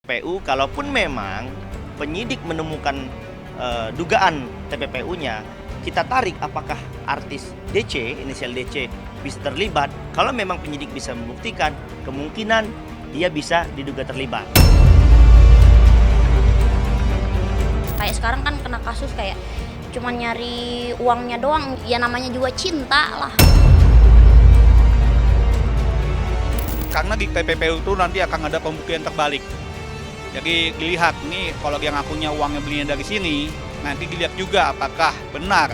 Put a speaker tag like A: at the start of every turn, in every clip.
A: TPPU, kalaupun memang penyidik menemukan dugaan TPPU-nya, kita tarik apakah artis DC, inisial DC, bisa terlibat. Kalau memang penyidik bisa membuktikan, kemungkinan dia bisa diduga terlibat.
B: Kayak sekarang kan kena kasus kayak cuma nyari uangnya doang, ya namanya juga cinta lah.
C: Karena di TPPU itu nanti akan ada pembuktian terbalik. Jadi dilihat nih kalau yang akunya uangnya belinya dari sini, nanti dilihat juga apakah benar.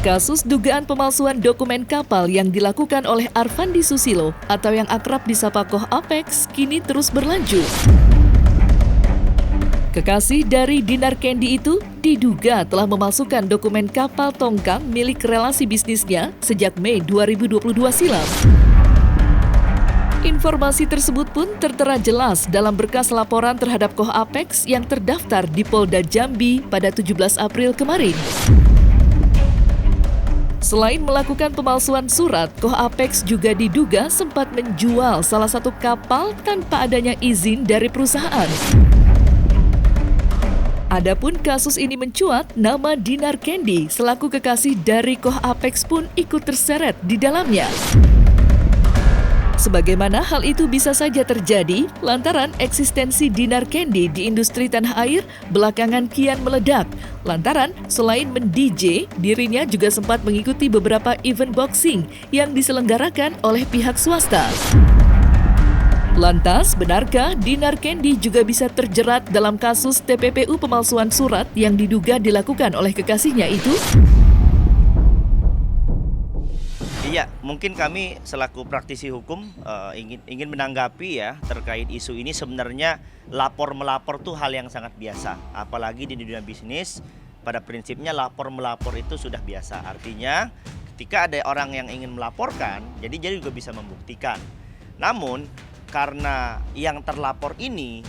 D: Kasus dugaan pemalsuan dokumen kapal yang dilakukan oleh Arfandi Susilo atau yang akrab disapa Koh Apex kini terus berlanjut. Kekasih dari Dinar Candy itu diduga telah memalsukan dokumen kapal tongkang milik relasi bisnisnya sejak Mei 2022 silam. Informasi tersebut pun tertera jelas dalam berkas laporan terhadap Koh Apex yang terdaftar di Polda Jambi pada 17 April kemarin. Selain melakukan pemalsuan surat, Koh Apex juga diduga sempat menjual salah satu kapal tanpa adanya izin dari perusahaan. Adapun kasus ini mencuat, nama Dinar Candy selaku kekasih dari Koh Apex pun ikut terseret di dalamnya. Sebagaimana hal itu bisa saja terjadi lantaran eksistensi Dinar Candy di industri tanah air belakangan kian meledak. Lantaran selain men-DJ, dirinya juga sempat mengikuti beberapa event boxing yang diselenggarakan oleh pihak swasta. Lantas, benarkah Dinar Candy juga bisa terjerat dalam kasus TPPU pemalsuan surat yang diduga dilakukan oleh kekasihnya itu?
A: Iya, mungkin kami selaku praktisi hukum ingin menanggapi ya terkait isu ini. Sebenarnya lapor-melapor tuh hal yang sangat biasa, apalagi di dunia bisnis. Pada prinsipnya lapor-melapor itu sudah biasa. Artinya ketika ada orang yang ingin melaporkan, jadi dia juga bisa membuktikan. Namun karena yang terlapor ini,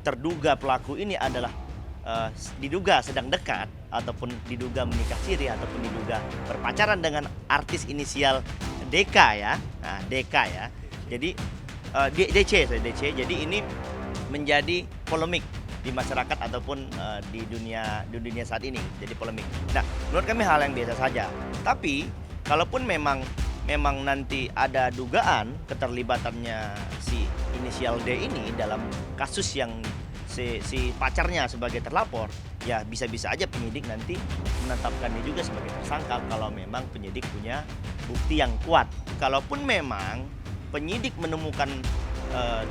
A: terduga pelaku ini adalah diduga sedang dekat ataupun diduga menikah siri ataupun diduga berpacaran dengan artis inisial DK ya. Nah, DK ya. Jadi DC. Jadi ini menjadi polemik di masyarakat ataupun di dunia saat ini jadi polemik. Nah, menurut kami hal yang biasa saja. Tapi kalaupun memang nanti ada dugaan keterlibatannya si inisial D ini dalam kasus yang si pacarnya sebagai terlapor, ya bisa-bisa aja penyidik nanti menetapkan dia juga sebagai tersangka kalau memang penyidik punya bukti yang kuat. Kalaupun memang penyidik menemukan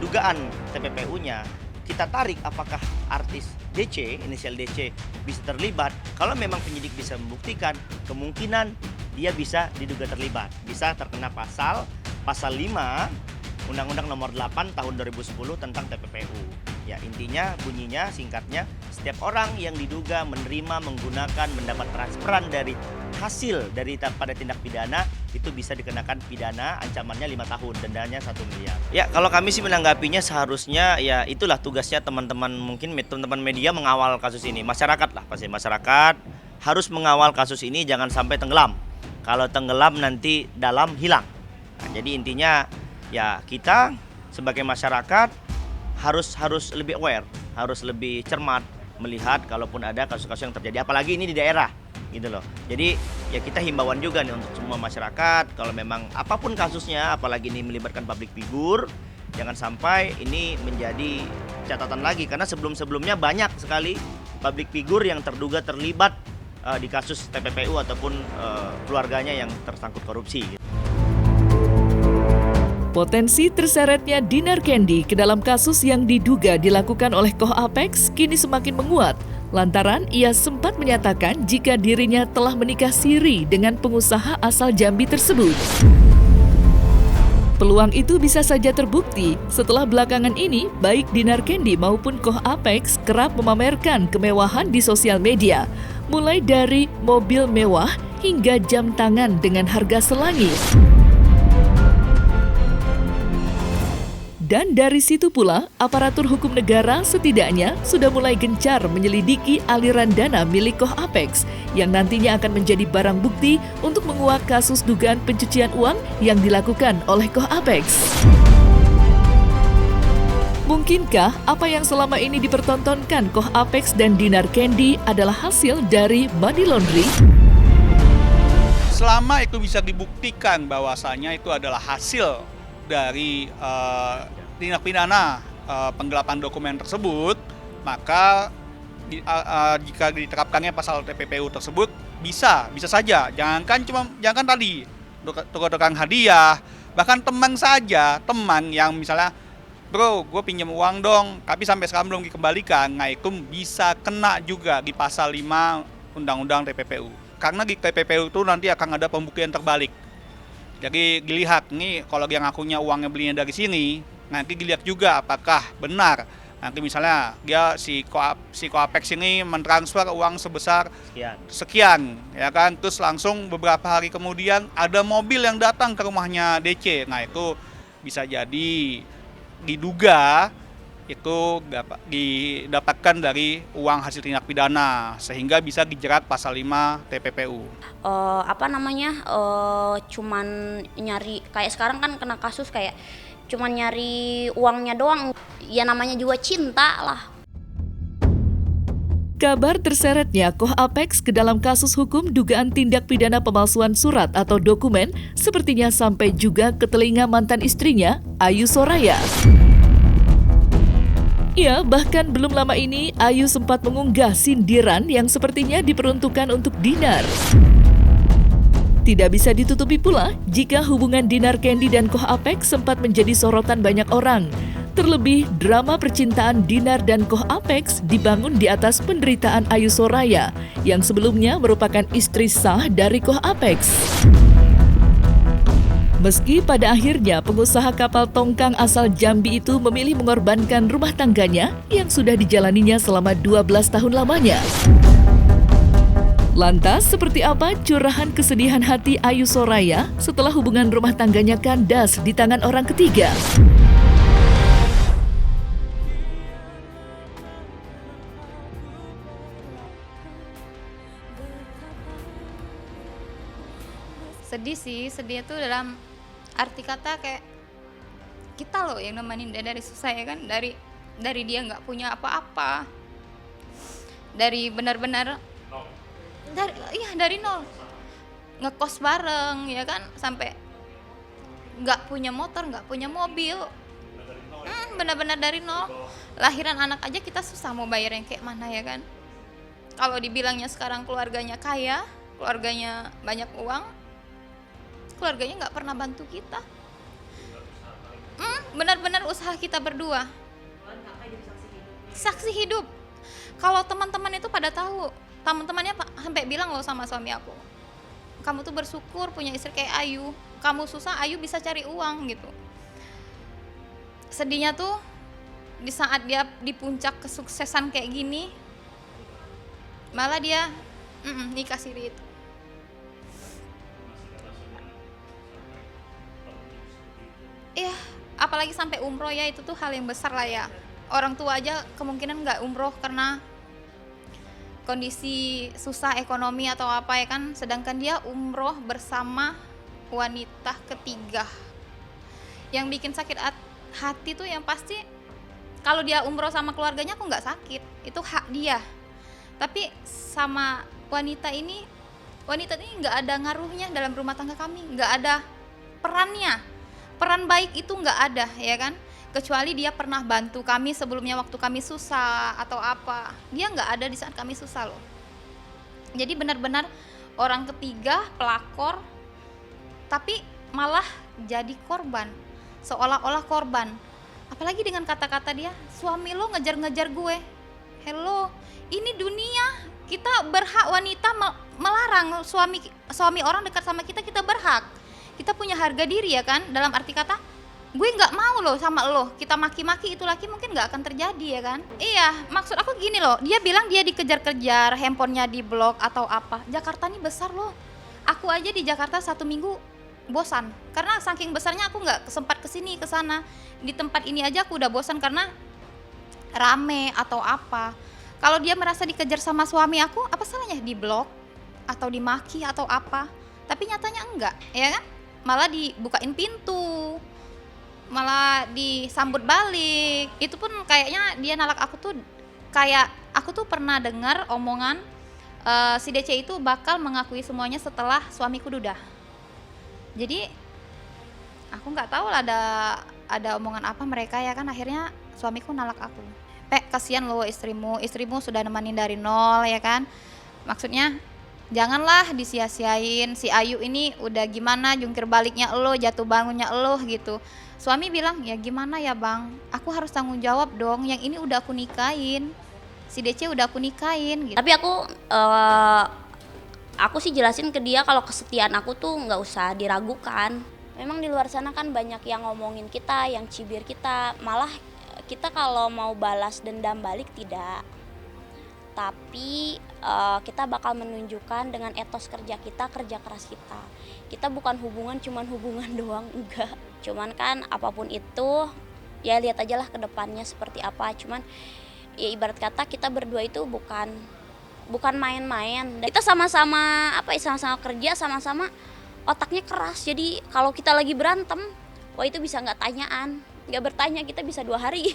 A: dugaan TPPU-nya, kita tarik apakah artis DC, inisial DC, bisa terlibat. Kalau memang penyidik bisa membuktikan, kemungkinan dia bisa diduga terlibat, bisa terkena pasal 5 Undang-Undang Nomor 8 Tahun 2010 tentang TPPU. Ya, intinya bunyinya singkatnya, setiap orang yang diduga menerima, menggunakan, mendapat transferan dari hasil pada tindak pidana itu bisa dikenakan pidana, ancamannya 5 tahun, dendanya 1 miliar. Ya, kalau kami sih menanggapinya seharusnya ya itulah tugasnya teman-teman, mungkin teman-teman media mengawal kasus ini. Masyarakat lah, pasti masyarakat harus mengawal kasus ini, jangan sampai tenggelam. Kalau tenggelam nanti dalam hilang. Nah, jadi intinya ya kita sebagai masyarakat harus lebih aware, harus lebih cermat melihat kalaupun ada kasus-kasus yang terjadi, apalagi ini di daerah gitu loh. Jadi ya kita himbauan juga nih untuk semua masyarakat, kalau memang apapun kasusnya, apalagi ini melibatkan public figure, jangan sampai ini menjadi catatan lagi, karena sebelum-sebelumnya banyak sekali public figure yang terduga terlibat di kasus TPPU ataupun keluarganya yang tersangkut korupsi.
D: Potensi terseretnya Dinar Candy ke dalam kasus yang diduga dilakukan oleh Koh Apex kini semakin menguat, lantaran ia sempat menyatakan jika dirinya telah menikah siri dengan pengusaha asal Jambi tersebut. Peluang itu bisa saja terbukti setelah belakangan ini baik Dinar Candy maupun Koh Apex kerap memamerkan kemewahan di sosial media, mulai dari mobil mewah hingga jam tangan dengan harga selangit. Dan dari situ pula, aparatur hukum negara setidaknya sudah mulai gencar menyelidiki aliran dana milik Koh Apex yang nantinya akan menjadi barang bukti untuk menguak kasus dugaan pencucian uang yang dilakukan oleh Koh Apex. Mungkinkah apa yang selama ini dipertontonkan Koh Apex dan Dinar Candy adalah hasil dari money laundry?
C: Selama itu bisa dibuktikan bahwasanya itu adalah hasil dari tindak pidana penggelapan dokumen tersebut, maka jika diterapkannya pasal TPPU tersebut bisa saja. Jangan tadi tukar-tukar hadiah, bahkan teman saja, teman yang misalnya, bro, gue pinjam uang dong, tapi sampai sekarang belum dikembalikan. Nah, itu bisa kena juga di pasal 5 Undang-Undang TPPU. Karena di TPPU itu nanti akan ada pembuktian terbalik. Jadi dilihat nih, kalau yang akunya uangnya belinya dari sini, nanti dilihat juga apakah benar. Nanti misalnya dia si Koapex ini mentransfer uang sebesar sekian, ya kan? Terus langsung beberapa hari kemudian ada mobil yang datang ke rumahnya DC. Nah, itu bisa jadi diduga itu didapatkan dari uang hasil tindak pidana sehingga bisa dijerat pasal 5 TPPU.
B: Cuman nyari, kayak sekarang kan kena kasus kayak cuman nyari uangnya doang, ya namanya juga cinta lah.
D: Kabar terseretnya Koh Apex ke dalam kasus hukum dugaan tindak pidana pemalsuan surat atau dokumen sepertinya sampai juga ke telinga mantan istrinya, Ayu Soraya. Ya, bahkan belum lama ini Ayu sempat mengunggah sindiran yang sepertinya diperuntukkan untuk Dinar. Tidak bisa ditutupi pula jika hubungan Dinar Candy dan Koh Apex sempat menjadi sorotan banyak orang. Terlebih, drama percintaan Dinar dan Koh Apex dibangun di atas penderitaan Ayu Soraya yang sebelumnya merupakan istri sah dari Koh Apex. Meski pada akhirnya pengusaha kapal tongkang asal Jambi itu memilih mengorbankan rumah tangganya yang sudah dijalaninya selama 12 tahun lamanya. Lantas, seperti apa curahan kesedihan hati Ayu Soraya setelah hubungan rumah tangganya kandas di tangan orang ketiga?
E: Sedih sih, sedih itu dalam arti kata kayak kita loh yang nemenin dia dari susah, ya kan, dari dia nggak punya apa-apa, dari benar-benar dari nol, ngekos bareng, ya kan, sampai nggak punya motor, nggak punya mobil, benar-benar dari nol. Lahiran anak aja kita susah mau bayar yang kayak mana, ya kan. Kalau dibilangnya sekarang keluarganya kaya, keluarganya banyak uang, keluarganya nggak pernah bantu kita. Benar-benar usaha kita berdua. Saksi hidup. Kalau teman-teman itu pada tahu, teman-temannya sampai bilang loh sama suami aku, kamu tuh bersyukur punya istri kayak Ayu. Kamu susah, Ayu bisa cari uang gitu. Sedihnya tuh di saat dia di puncak kesuksesan kayak gini, malah dia nikah siri itu. Iya, apalagi sampai umroh, ya itu tuh hal yang besar lah ya. Orang tua aja kemungkinan nggak umroh karena kondisi susah ekonomi atau apa, ya kan. Sedangkan dia umroh bersama wanita ketiga. Yang bikin sakit hati tuh yang pasti kalau dia umroh sama keluarganya aku nggak sakit, itu hak dia. Tapi sama wanita ini nggak ada ngaruhnya dalam rumah tangga kami, nggak ada perannya. Peran baik itu nggak ada, ya kan, kecuali dia pernah bantu kami sebelumnya waktu kami susah atau apa. Dia nggak ada di saat kami susah loh. Jadi benar-benar orang ketiga, pelakor, tapi malah jadi korban, seolah-olah korban. Apalagi dengan kata-kata dia, suami lo ngejar-ngejar gue. Hello, ini dunia, kita berhak, wanita melarang suami orang dekat sama kita, kita berhak. Kita punya harga diri, ya kan, dalam arti kata gue nggak mau loh sama lo, kita maki-maki itu laki mungkin nggak akan terjadi, ya kan. Iya, maksud aku gini loh, dia bilang dia dikejar-kejar, handphonenya di blok atau apa. Jakarta ini besar loh, aku aja di Jakarta 1 minggu bosan karena saking besarnya aku nggak sempat kesini ke sana. Di tempat ini aja aku udah bosan karena rame atau apa. Kalau dia merasa dikejar sama suami aku, apa salahnya di blok atau dimaki atau apa? Tapi nyatanya enggak, ya kan? Malah dibukain pintu, malah disambut balik. Itu pun kayaknya dia nalak aku tuh, kayak aku tuh pernah dengar omongan si DC itu bakal mengakui semuanya setelah suamiku duda. Jadi aku nggak tahu lah ada omongan apa mereka, ya kan. Akhirnya suamiku nalak aku, kasihan lo istrimu sudah nemanin dari nol, ya kan. Maksudnya janganlah disia-siain, si Ayu ini udah gimana jungkir baliknya lo, jatuh bangunnya lo gitu. Suami bilang, ya gimana ya bang, aku harus tanggung jawab dong, yang ini udah aku nikahin, si DC udah aku nikahin gitu.
B: Tapi aku sih jelasin ke dia kalau kesetiaan aku tuh nggak usah diragukan. Memang di luar sana kan banyak yang ngomongin kita, yang cibir kita, malah kita kalau mau balas dendam balik tidak. Tapi kita bakal menunjukkan dengan etos kerja kita, kerja keras kita. Kita bukan hubungan cuman hubungan doang, enggak. Cuman kan apapun itu ya lihat aja lah ke depannya seperti apa. Cuman ya ibarat kata kita berdua itu bukan main-main. Kita sama-sama sama-sama kerja, sama-sama otaknya keras. Jadi kalau kita lagi berantem, wah itu bisa nggak tanyaan, nggak bertanya, kita bisa 2 hari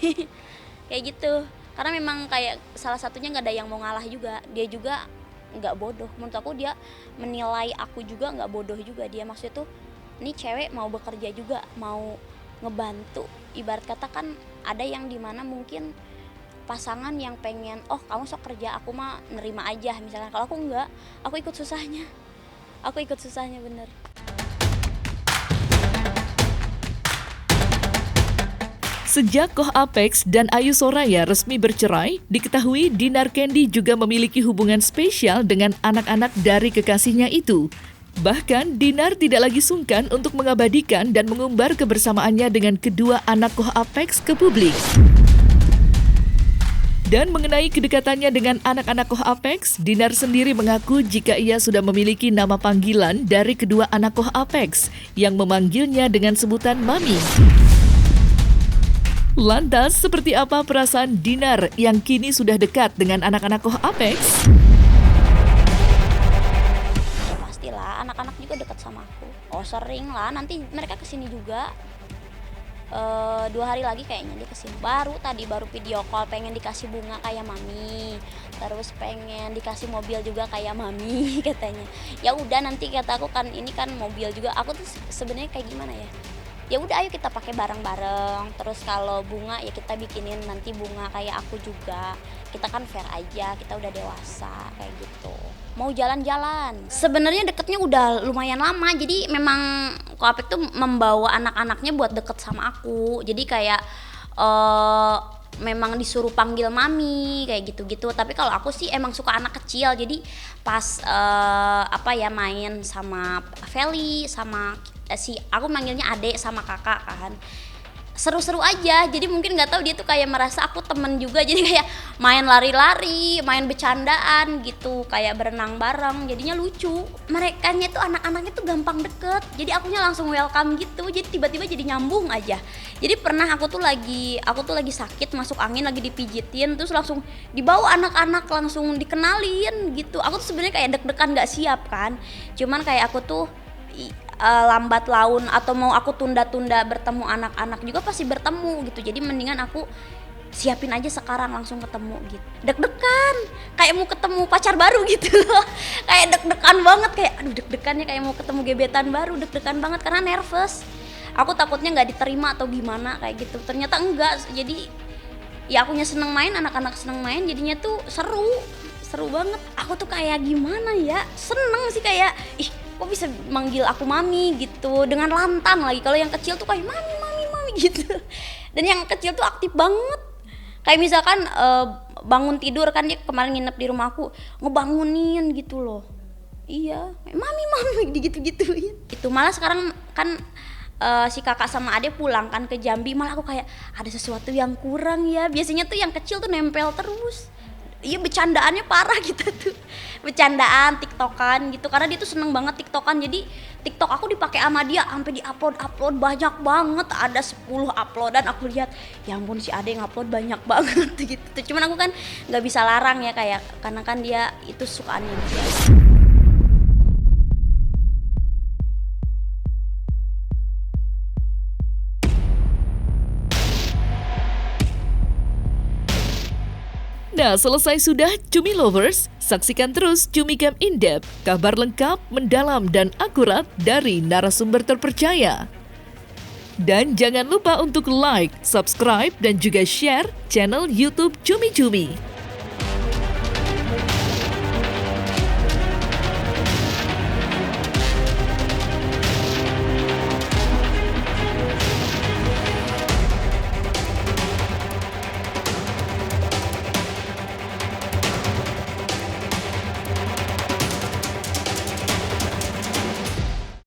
B: kayak gitu. Karena memang kayak salah satunya nggak ada yang mau ngalah juga. Dia juga nggak bodoh. Menurut aku dia menilai aku juga nggak bodoh juga. Dia maksudnya tuh, ini cewek mau bekerja juga, mau ngebantu. Ibarat kata kan ada yang dimana mungkin pasangan yang pengen, oh kamu sok kerja, aku mah nerima aja misalkan. Kalau aku enggak, aku ikut susahnya. Aku ikut susahnya bener.
D: Sejak Koh Apex dan Ayu Soraya resmi bercerai, diketahui Dinar Candy juga memiliki hubungan spesial dengan anak-anak dari kekasihnya itu. Bahkan Dinar tidak lagi sungkan untuk mengabadikan dan mengumbar kebersamaannya dengan kedua anak Koh Apex ke publik. Dan mengenai kedekatannya dengan anak-anak Koh Apex, Dinar sendiri mengaku jika ia sudah memiliki nama panggilan dari kedua anak Koh Apex yang memanggilnya dengan sebutan Mami. Lantas, seperti apa perasaan Dinar yang kini sudah dekat dengan anak-anak Koh Apex?
B: Ya pastilah, anak-anak juga dekat sama aku. Oh sering lah, nanti mereka kesini juga. 2 hari lagi kayaknya dia kesini. Baru video call, pengen dikasih bunga kayak mami, terus pengen dikasih mobil juga kayak mami katanya. Ya udah nanti kata aku kan ini kan mobil juga. Aku tuh sebenarnya kayak gimana ya? Ya udah ayo kita pakai bareng-bareng. Terus kalau bunga ya kita bikinin nanti bunga kayak aku juga. Kita kan fair aja, kita udah dewasa kayak gitu. Mau jalan-jalan. Sebenarnya deketnya udah lumayan lama. Jadi memang Koh Apek tuh membawa anak-anaknya buat deket sama aku. Jadi kayak memang disuruh panggil mami kayak gitu-gitu. Tapi kalau aku sih emang suka anak kecil. Jadi pas main sama Feli sama aku manggilnya adek sama kakak kan, seru-seru aja. Jadi mungkin nggak tahu dia tuh kayak merasa aku temen juga, jadi kayak main lari-lari, main bercandaan gitu, kayak berenang bareng, jadinya lucu. Merekanya tuh anak-anaknya tuh gampang deket, jadi akunya langsung welcome gitu, jadi tiba-tiba jadi nyambung aja. Jadi pernah aku tuh lagi sakit, masuk angin, lagi dipijitin, terus langsung dibawa anak-anak, langsung dikenalin gitu. Aku tuh sebenarnya kayak deg-degan nggak siap kan, cuman kayak aku tuh lambat laun atau mau aku tunda-tunda bertemu anak-anak juga pasti bertemu gitu. Jadi mendingan aku siapin aja sekarang langsung ketemu gitu. Deg-degan kayak mau ketemu pacar baru gitu loh. Kayak deg-degan banget, kayak aduh deg-degannya kayak mau ketemu gebetan baru, deg-degan banget karena nervous. Aku takutnya nggak diterima atau gimana kayak gitu. Ternyata enggak. Jadi ya akunya seneng main, anak-anak seneng main, jadinya tuh seru banget. Aku tuh kayak gimana ya, seneng sih, kayak kok bisa manggil aku mami gitu dengan lantang lagi. Kalau yang kecil tuh kayak mami gitu, dan yang kecil tuh aktif banget. Kayak misalkan bangun tidur kan, dia kemarin nginep di rumah aku, ngebangunin gitu loh. Iya, mami gitu-gituin. Itu malah sekarang kan si kakak sama adek pulang kan ke Jambi, malah aku kayak ada sesuatu yang kurang ya. Biasanya tuh yang kecil tuh nempel terus. iya bercandaannya parah kita tuh. Bercandaan, tiktokan gitu. Karena dia tuh seneng banget tiktokan. Jadi tiktok aku dipakai sama dia sampai di-upload banyak banget. Ada 10 uploadan aku lihat. Ya ampun si Ade ngupload banyak banget gitu. Cuman aku kan nggak bisa larang ya kayak karena kan dia itu sukaannya dia.
D: Nah, selesai sudah Cumi Lovers, saksikan terus Cumi Camp In-Depth, kabar lengkap, mendalam, dan akurat dari narasumber terpercaya. Dan jangan lupa untuk like, subscribe, dan juga share channel YouTube Cumi Cumi.